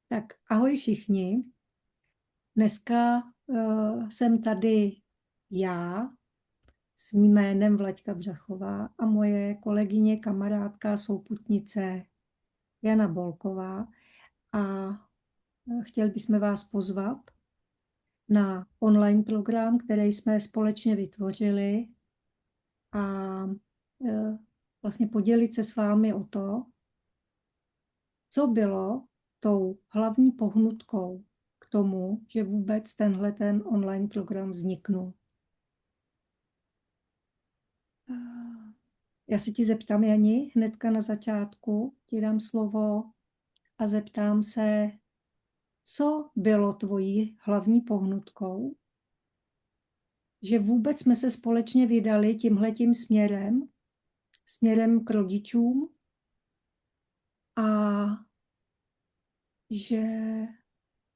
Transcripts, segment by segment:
Tak ahoj všichni. Dneska jsem tady já s mým jménem Vlaďka Břachová a moje kolegyně, kamarádka, souputnice Jana Bolková. A chtěl bychom vás pozvat na online program, který jsme společně vytvořili a vlastně podělit se s vámi o to, co bylo tou hlavní pohnutkou k tomu, že vůbec ten online program vzniknul. Já se ti zeptám, Jani, hnedka na začátku ti dám slovo a zeptám se, co bylo tvojí hlavní pohnutkou, že vůbec jsme se společně vydali tímhletím směrem k rodičům a že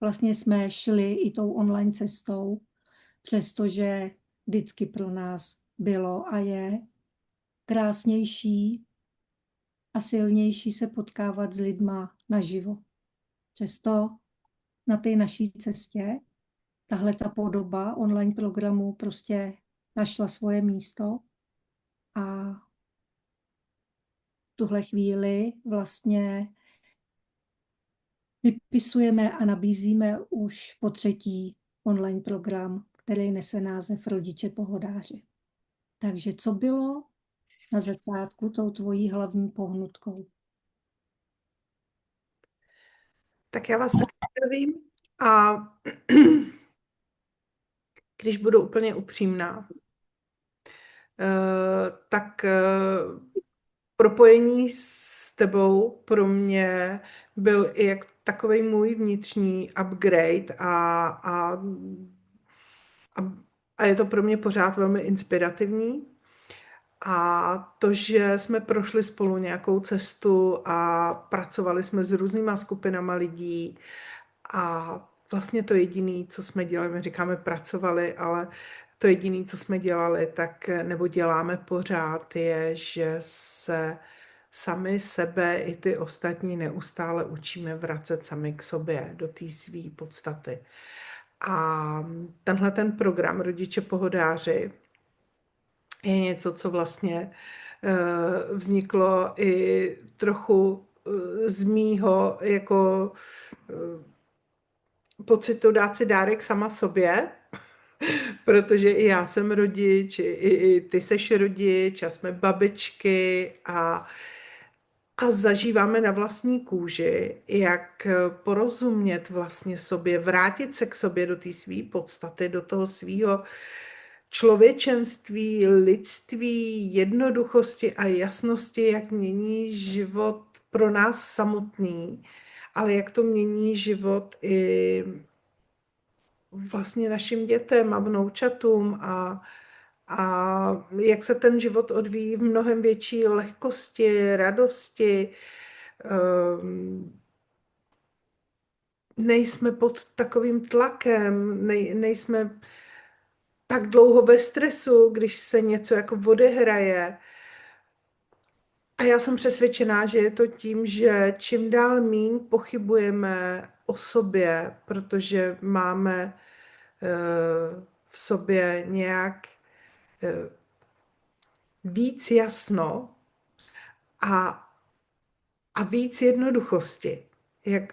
vlastně jsme šli i tou online cestou, přestože vždycky pro nás bylo a je krásnější a silnější se potkávat s lidma naživo. Přesto na té naší cestě tahle ta podoba online programu prostě našla svoje místo a v tuhle chvíli vlastně vypisujeme a nabízíme už po třetí online program, který nese název Rodiče pohodáři. Takže co bylo na začátku tou tvojí hlavní pohnutkou? Tak já vás taky zdravím a když budu úplně upřímná, tak propojení s tebou pro mě byl i jak takový můj vnitřní upgrade a je to pro mě pořád velmi inspirativní. A to, že jsme prošli spolu nějakou cestu a pracovali jsme s různýma skupinama lidí a vlastně to jediné, co jsme dělali, my říkáme pracovali, ale to jediné, co jsme dělali, tak nebo děláme pořád, je, že se sami sebe i ty ostatní neustále učíme vracet sami k sobě, do té své podstaty. A tenhle ten program Rodiče pohodáři je něco, co vlastně vzniklo i trochu z mýho jako pocitu dát si dárek sama sobě, protože i já jsem rodič, i ty seš rodič a jsme babičky a zažíváme na vlastní kůži, jak porozumět vlastně sobě, vrátit se k sobě do té své podstaty, do toho svého člověčenství, lidství, jednoduchosti a jasnosti, jak mění život pro nás samotný, ale jak to mění život i vlastně našim dětem a vnoučatům a jak se ten život odvíjí v mnohem větší lehkosti, radosti. Nejsme pod takovým tlakem, nejsme tak dlouho ve stresu, když se něco jako odehraje. A já jsem přesvědčená, že je to tím, že čím dál míň pochybujeme o sobě, protože máme v sobě nějak víc jasno a víc jednoduchosti.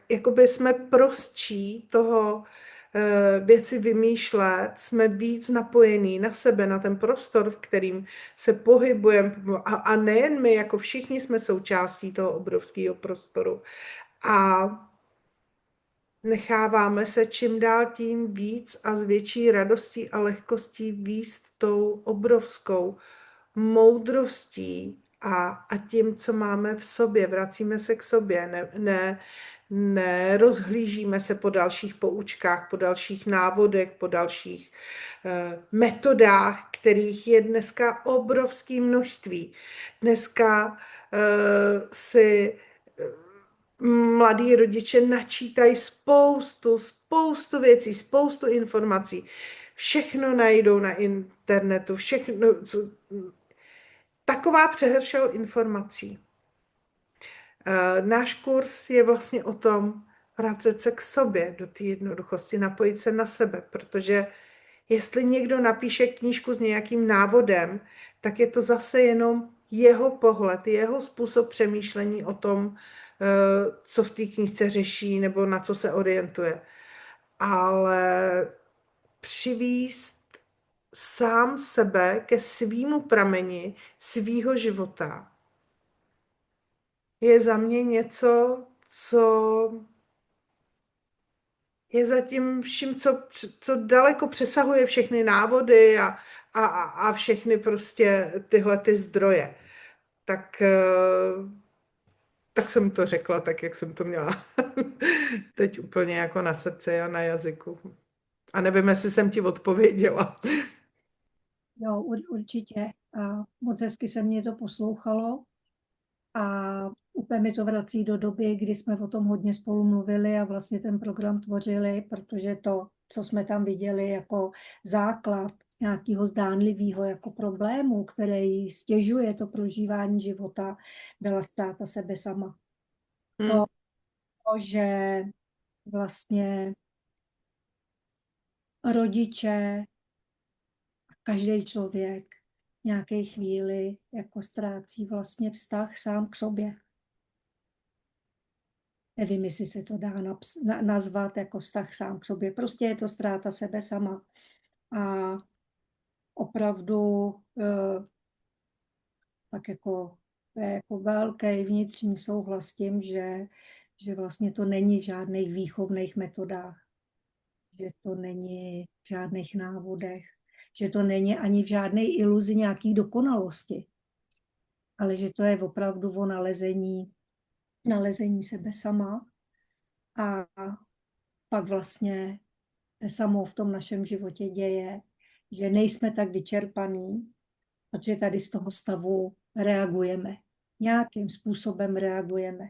Jakoby jsme prostší toho věci vymýšlet, jsme víc napojení na sebe, na ten prostor, v kterým se pohybujeme a nejen my, jako všichni jsme součástí toho obrovského prostoru. A necháváme se čím dál tím víc a s větší radostí a lehkostí vést tou obrovskou moudrostí a tím, co máme v sobě. Vracíme se k sobě, nerozhlížíme se po dalších poučkách, po dalších návodech, po dalších metodách, kterých je dneska obrovské množství. Dneska si mladí rodiče načítají spoustu věcí, spoustu informací. Všechno najdou na internetu, všechno, taková přehršel informací. Náš kurz je vlastně o tom vracet se k sobě, do té jednoduchosti, napojit se na sebe, protože jestli někdo napíše knížku s nějakým návodem, tak je to zase jenom jeho pohled, jeho způsob přemýšlení o tom, co v té knížce řeší nebo na co se orientuje. Ale přivíst sám sebe ke svýmu prameni, svýho života, je za mě něco, co je zatím vším, co daleko přesahuje všechny návody a všechny prostě tyhle ty zdroje. Tak, tak jsem to řekla tak, jak jsem to měla teď úplně jako na srdci a na jazyku. A nevím, jestli jsem ti odpověděla. Jo, určitě. A moc hezky se mě to poslouchalo a úplně mi to vrací do doby, kdy jsme o tom hodně spolu mluvili a vlastně ten program tvořili, protože to, co jsme tam viděli jako základ nějakého zdánlivého jako problému, který stěžuje to prožívání života, byla ztráta sebe sama. Hmm. To, že vlastně rodiče, každý člověk nějaké chvíli jako ztrácí vlastně vztah sám k sobě. Nevím, jestli se to dá nazvat jako vztah sám k sobě. Prostě je to ztráta sebe sama. A opravdu tak jako, to je jako velký vnitřní souhlas s tím, že vlastně to není v žádných výchovných metodách, že to není v žádných návodech, že to není ani v žádné iluzi nějaký dokonalosti, ale že to je opravdu o nalezení sebe sama a pak vlastně se samo v tom našem životě děje, že nejsme tak vyčerpaní, protože tady z toho stavu reagujeme. Nějakým způsobem reagujeme.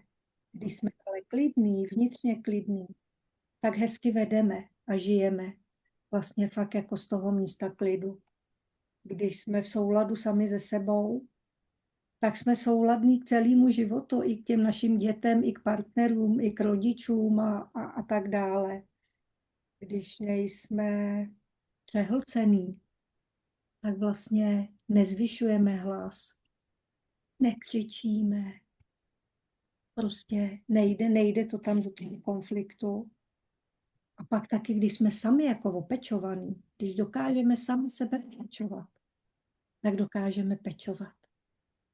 Když jsme ale klidní, vnitřně klidní, tak hezky vedeme a žijeme vlastně fakt jako z toho místa klidu. Když jsme v souladu sami se sebou, tak jsme souladní k celému životu, i k těm našim dětem, i k partnerům, i k rodičům a tak dále. Když nejsme přehlcený, tak vlastně nezvyšujeme hlas, nekřičíme, prostě nejde to tam do toho konfliktu. A pak taky, když jsme sami jako opečovaní, když dokážeme sami sebe pečovat, tak dokážeme pečovat.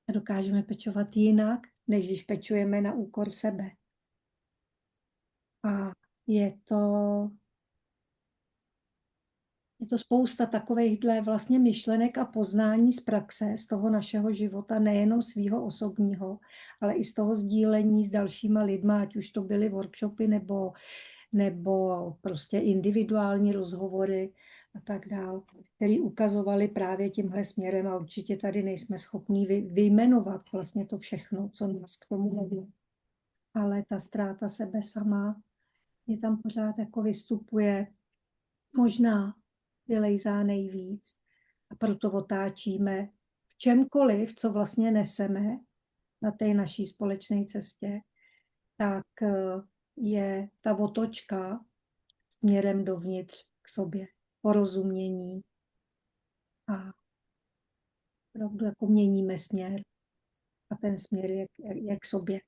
A dokážeme pečovat jinak, než když pečujeme na úkor sebe. A je to spousta takovýchhle vlastně myšlenek a poznání z praxe, z toho našeho života, nejenom svýho osobního, ale i z toho sdílení s dalšíma lidma, ať už to byly workshopy nebo prostě individuální rozhovory a tak dále, které ukazovaly právě tímhle směrem a určitě tady nejsme schopní vyjmenovat vlastně to všechno, co nás k tomu vedlo. Ale ta ztráta sebe sama je tam pořád jako vystupuje, možná vylejzá nejvíc a proto otáčíme v čemkoliv, co vlastně neseme na té naší společné cestě, tak je ta otočka směrem dovnitř k sobě, porozumění a opravdu jako měníme směr a ten směr je k sobě.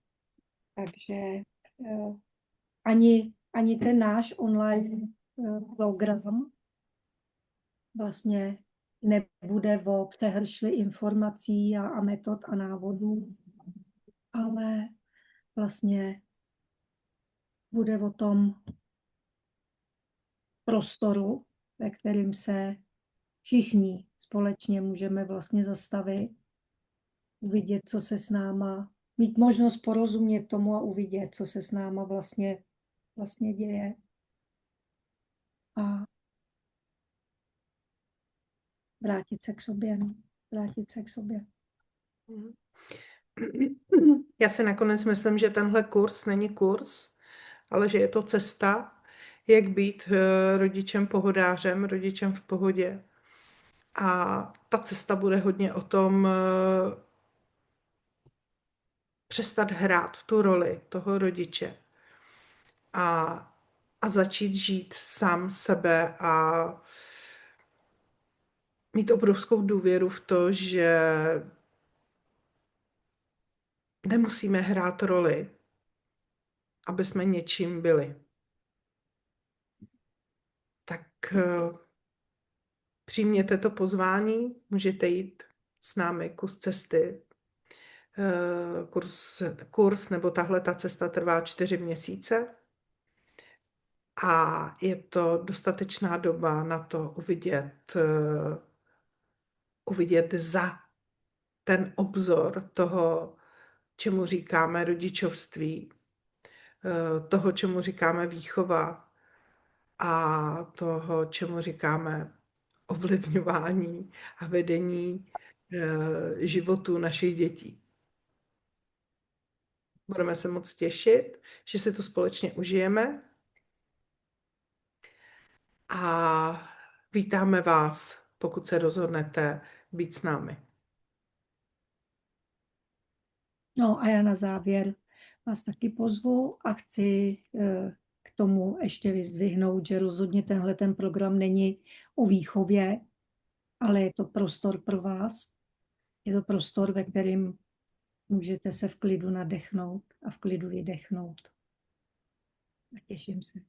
Takže ani ten náš online program vlastně nebude o přehršli informací a metod a návodů, ale vlastně bude o tom prostoru, ve kterém se všichni společně můžeme vlastně zastavit, uvidět, co se s náma, mít možnost porozumět tomu a uvidět, co se s náma vlastně děje. A vrátit se k sobě, no. Vrátit se k sobě. Já si nakonec myslím, že tenhle kurz není kurz, ale že je to cesta, jak být rodičem pohodářem, rodičem v pohodě. A ta cesta bude hodně o tom přestat hrát tu roli toho rodiče a, a začít žít sám sebe a mít obrovskou důvěru v to, že nemusíme hrát roli, aby jsme něčím byli. Tak přijměte to pozvání, můžete jít s námi kus cesty. Kurs nebo tahle ta cesta trvá 4 měsíce a je to dostatečná doba na to uvidět za ten obzor toho, čemu říkáme rodičovství, toho, čemu říkáme výchova a toho, čemu říkáme ovlivňování a vedení životů našich dětí. Budeme se moc těšit, že si to společně užijeme a vítáme vás, pokud se rozhodnete být s námi. No a já na závěr vás taky pozvu a chci k tomu ještě vyzdvihnout, že rozhodně ten program není o výchově, ale je to prostor pro vás. Je to prostor, ve kterém můžete se v klidu nadechnout a v klidu vydechnout. A těším se.